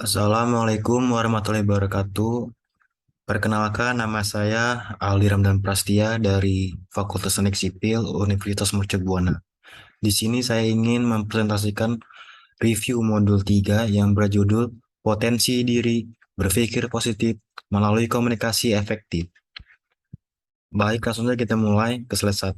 Assalamualaikum warahmatullahi wabarakatuh. Perkenalkan, nama saya Aldi Ramdan Prastia dari Fakultas Teknik Sipil Universitas Mercubuana. Di sini saya ingin mempresentasikan review modul 3 yang berjudul Potensi Diri Berpikir Positif Melalui Komunikasi Efektif. Baik, langsung saja kita mulai ke slide 1.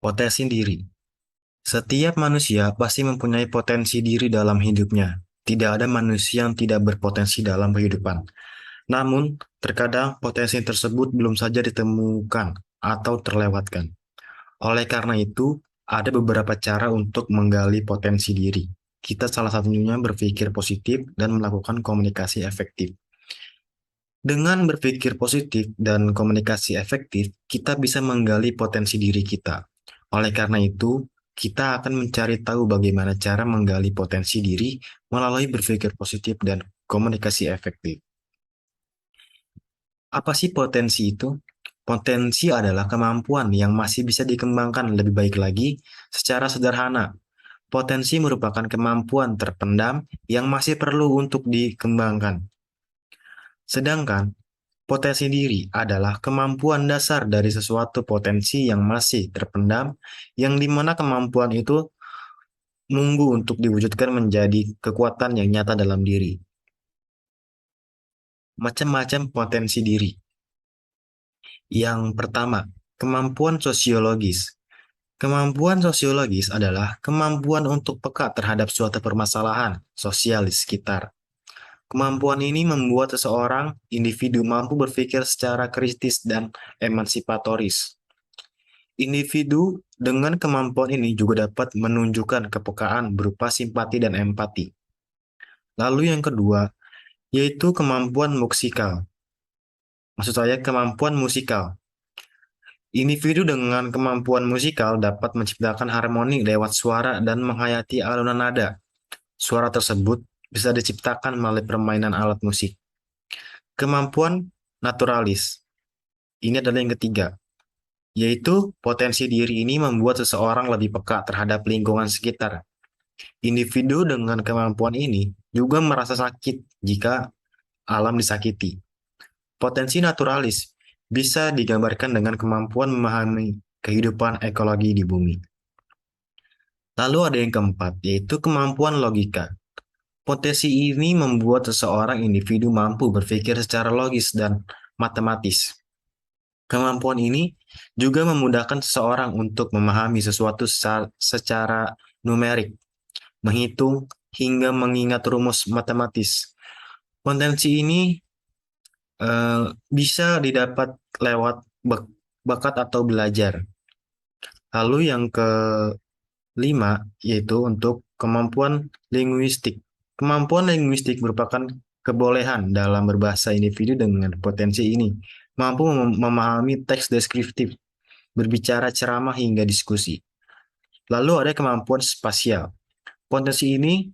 Potensi diri. Setiap manusia pasti mempunyai potensi diri dalam hidupnya. Tidak ada manusia yang tidak berpotensi dalam kehidupan. Namun, terkadang potensi tersebut belum saja ditemukan atau terlewatkan. Oleh karena itu, ada beberapa cara untuk menggali potensi diri. Kita salah satunya berpikir positif dan melakukan komunikasi efektif. Dengan berpikir positif dan komunikasi efektif, kita bisa menggali potensi diri kita. Oleh karena itu, kita akan mencari tahu bagaimana cara menggali potensi diri melalui berpikir positif dan komunikasi efektif. Apa sih potensi itu? Potensi adalah kemampuan yang masih bisa dikembangkan lebih baik lagi. Secara sederhana, potensi merupakan kemampuan terpendam yang masih perlu untuk dikembangkan. Sedangkan potensi diri adalah kemampuan dasar dari sesuatu potensi yang masih terpendam, yang dimana kemampuan itu menunggu untuk diwujudkan menjadi kekuatan yang nyata dalam diri. Macam-macam potensi diri. Yang pertama, kemampuan sosiologis. Kemampuan sosiologis adalah kemampuan untuk peka terhadap suatu permasalahan sosial di sekitar. Kemampuan ini membuat seseorang individu mampu berpikir secara kritis dan emansipatoris. Individu dengan kemampuan ini juga dapat menunjukkan kepekaan berupa simpati dan empati. Lalu yang kedua, yaitu kemampuan musikal. Maksud saya kemampuan musikal. Individu dengan kemampuan musikal dapat menciptakan harmoni lewat suara dan menghayati alunan nada. Suara tersebut bisa diciptakan melalui permainan alat musik. Kemampuan naturalis. Ini adalah yang ketiga, yaitu potensi diri ini membuat seseorang lebih peka terhadap lingkungan sekitar. Individu dengan kemampuan ini juga merasa sakit jika alam disakiti. Potensi naturalis bisa digambarkan dengan kemampuan memahami kehidupan ekologi di bumi. Lalu ada yang keempat, yaitu kemampuan logika. Potensi ini membuat seseorang individu mampu berpikir secara logis dan matematis. Kemampuan ini juga memudahkan seseorang untuk memahami sesuatu secara numerik, menghitung, hingga mengingat rumus matematis. Potensi ini bisa didapat lewat bakat atau belajar. Lalu yang kelima, yaitu untuk kemampuan linguistik. Kemampuan linguistik merupakan kebolehan dalam berbahasa individu dengan potensi ini, mampu memahami teks deskriptif, berbicara ceramah hingga diskusi. Lalu ada kemampuan spasial. Potensi ini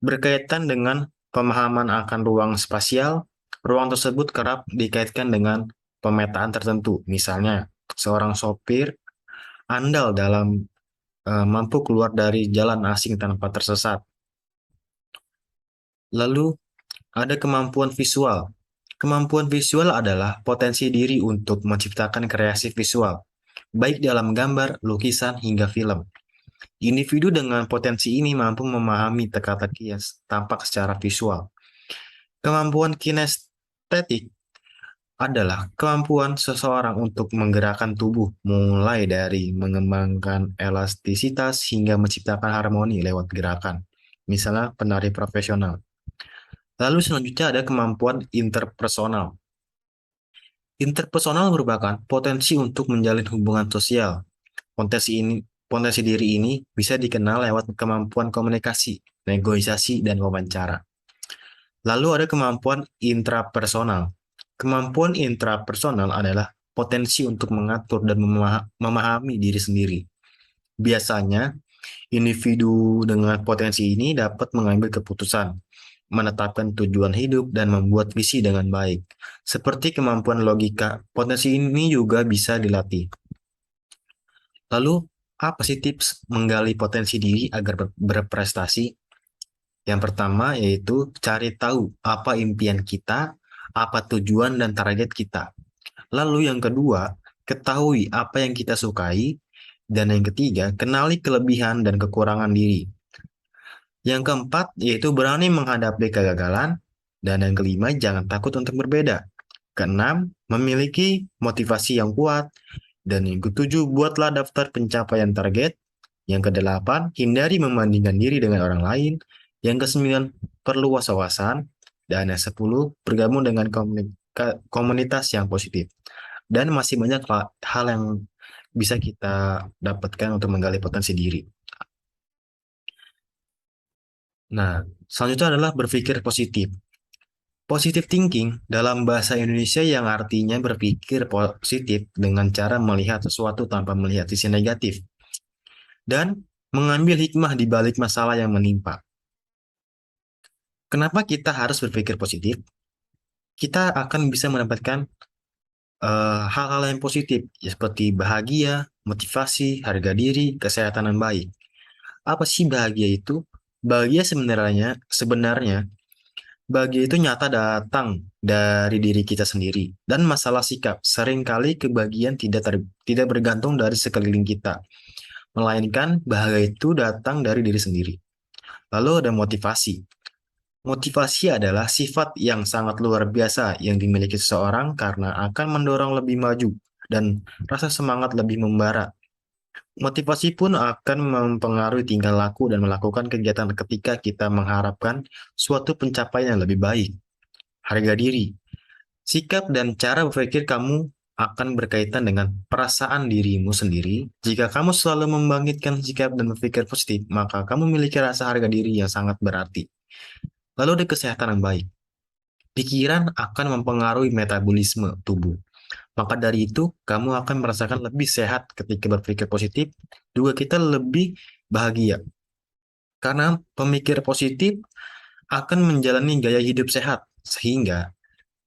berkaitan dengan pemahaman akan ruang spasial. Ruang tersebut kerap dikaitkan dengan pemetaan tertentu. Misalnya, seorang sopir andal dalam mampu keluar dari jalan asing tanpa tersesat. Lalu ada kemampuan visual. Kemampuan visual adalah potensi diri untuk menciptakan kreasi visual, baik dalam gambar, lukisan, hingga film. Individu dengan potensi ini mampu memahami teka-teki yang tampak secara visual. Kemampuan kinestetik adalah kemampuan seseorang untuk menggerakkan tubuh, mulai dari mengembangkan elastisitas hingga menciptakan harmoni lewat gerakan. Misalnya penari profesional. Lalu selanjutnya ada kemampuan interpersonal. Interpersonal merupakan potensi untuk menjalin hubungan sosial. Potensi diri ini bisa dikenal lewat kemampuan komunikasi, negosiasi, dan wawancara. Lalu ada kemampuan intrapersonal. Kemampuan intrapersonal adalah potensi untuk mengatur dan memahami diri sendiri. Biasanya, individu dengan potensi ini dapat mengambil keputusan, menetapkan tujuan hidup, dan membuat visi dengan baik. Seperti kemampuan logika, potensi ini juga bisa dilatih. Lalu, Apa sih tips menggali potensi diri agar berprestasi? Yang pertama yaitu cari tahu apa impian kita, apa tujuan dan target kita. Lalu yang kedua, ketahui apa yang kita sukai. Dan yang ketiga, kenali kelebihan dan kekurangan diri. Yang keempat, yaitu berani menghadapi kegagalan. Dan yang kelima, jangan takut untuk berbeda. Keenam, memiliki motivasi yang kuat. Dan yang ketujuh, buatlah daftar pencapaian target. Yang kedelapan, hindari membandingkan diri dengan orang lain. Yang kesembilan, perluas wawasan. Dan yang sepuluh, bergabung dengan komunitas yang positif. Dan masih banyak hal yang bisa kita dapatkan untuk menggali potensi diri. Nah, selanjutnya adalah berpikir positif. Positive thinking dalam bahasa Indonesia yang artinya berpikir positif dengan cara melihat sesuatu tanpa melihat sisi negatif dan mengambil hikmah di balik masalah yang menimpa. Kenapa kita harus berpikir positif? Kita akan bisa mendapatkan hal-hal yang positif ya, seperti bahagia, motivasi, harga diri, kesehatan yang baik. Apa sih bahagia itu? Bahagia sebenarnya bahagia itu nyata datang dari diri kita sendiri dan masalah sikap. Seringkali kebahagiaan tidak bergantung dari sekeliling kita, melainkan bahagia itu datang dari diri sendiri. Lalu ada motivasi. Motivasi adalah sifat yang sangat luar biasa yang dimiliki seseorang karena akan mendorong lebih maju dan rasa semangat lebih membara. Motivasi pun akan mempengaruhi tingkah laku dan melakukan kegiatan ketika kita mengharapkan suatu pencapaian yang lebih baik. Harga diri, sikap dan cara berpikir kamu akan berkaitan dengan perasaan dirimu sendiri. Jika kamu selalu membangkitkan sikap dan berpikir positif, maka kamu memiliki rasa harga diri yang sangat berarti. Lalu ada kesehatan yang baik. Pikiran akan mempengaruhi metabolisme tubuh. Maka dari itu, kamu akan merasakan lebih sehat ketika berpikir positif. Juga kita lebih bahagia. Karena pemikir positif akan menjalani gaya hidup sehat, sehingga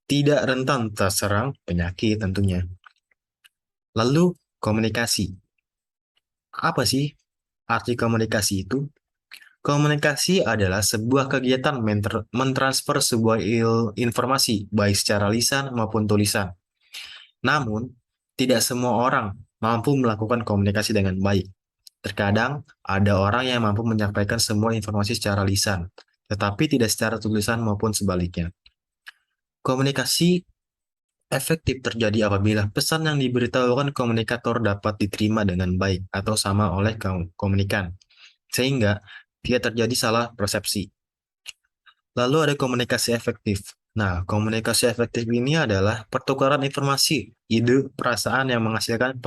tidak rentan terserang penyakit tentunya. Lalu, komunikasi. Apa sih arti komunikasi itu? Komunikasi adalah sebuah kegiatan mentransfer sebuah informasi, baik secara lisan maupun tulisan. Namun, tidak semua orang mampu melakukan komunikasi dengan baik. Terkadang, ada orang yang mampu menyampaikan semua informasi secara lisan, tetapi tidak secara tulisan maupun sebaliknya. Komunikasi efektif terjadi apabila pesan yang diberitahukan komunikator dapat diterima dengan baik atau sama oleh komunikan, sehingga tidak terjadi salah persepsi. Lalu ada komunikasi efektif. Nah, komunikasi efektif ini adalah pertukaran informasi, ide, perasaan yang menghasilkan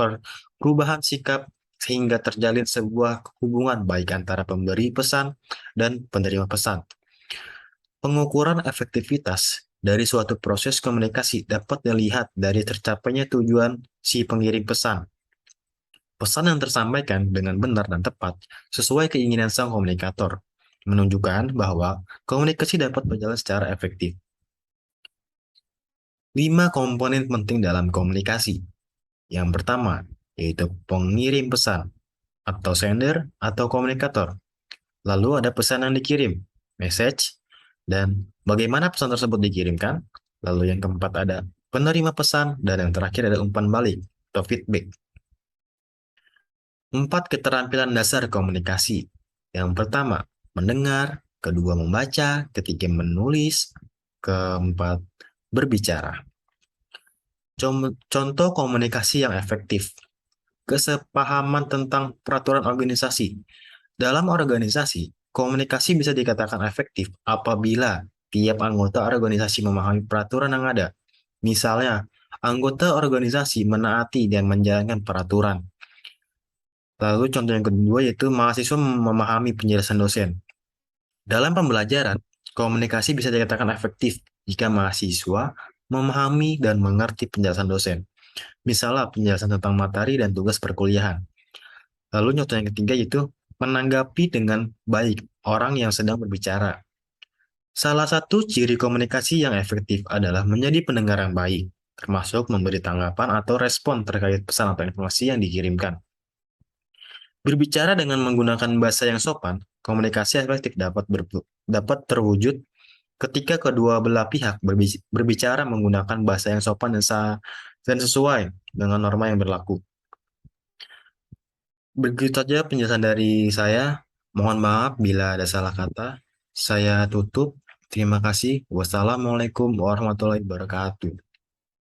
perubahan sikap sehingga terjalin sebuah hubungan baik antara pemberi pesan dan penerima pesan. Pengukuran efektivitas dari suatu proses komunikasi dapat dilihat dari tercapainya tujuan si pengirim pesan. Pesan yang tersampaikan dengan benar dan tepat sesuai keinginan sang komunikator, menunjukkan bahwa komunikasi dapat berjalan secara efektif. 5 komponen penting dalam komunikasi. Yang pertama, yaitu pengirim pesan, atau sender, atau komunikator. Lalu ada pesan yang dikirim, message, dan bagaimana pesan tersebut dikirimkan. Lalu yang keempat ada penerima pesan, dan yang terakhir ada umpan balik, atau feedback. 4 keterampilan dasar komunikasi. Yang pertama, mendengar. Kedua, membaca. Ketiga, menulis. Keempat, berbicara. Contoh komunikasi yang efektif. Kesepahaman tentang peraturan organisasi. Dalam organisasi, komunikasi bisa dikatakan efektif apabila tiap anggota organisasi memahami peraturan yang ada. Misalnya, anggota organisasi menaati dan menjalankan peraturan. Lalu contoh yang kedua yaitu mahasiswa memahami penjelasan dosen. Dalam pembelajaran, komunikasi bisa dikatakan efektif jika mahasiswa memahami dan mengerti penjelasan dosen. Misalnya penjelasan tentang materi dan tugas perkuliahan. Lalu contoh yang ketiga yaitu menanggapi dengan baik orang yang sedang berbicara. Salah satu ciri komunikasi yang efektif adalah menjadi pendengar yang baik, termasuk memberi tanggapan atau respon terkait pesan atau informasi yang dikirimkan. Berbicara dengan menggunakan bahasa yang sopan, komunikasi efektif dapat terwujud ketika kedua belah pihak berbicara menggunakan bahasa yang sopan dan sesuai dengan norma yang berlaku. Begitu saja penjelasan dari saya. Mohon maaf bila ada salah kata. Saya tutup. Terima kasih. Wassalamualaikum warahmatullahi wabarakatuh.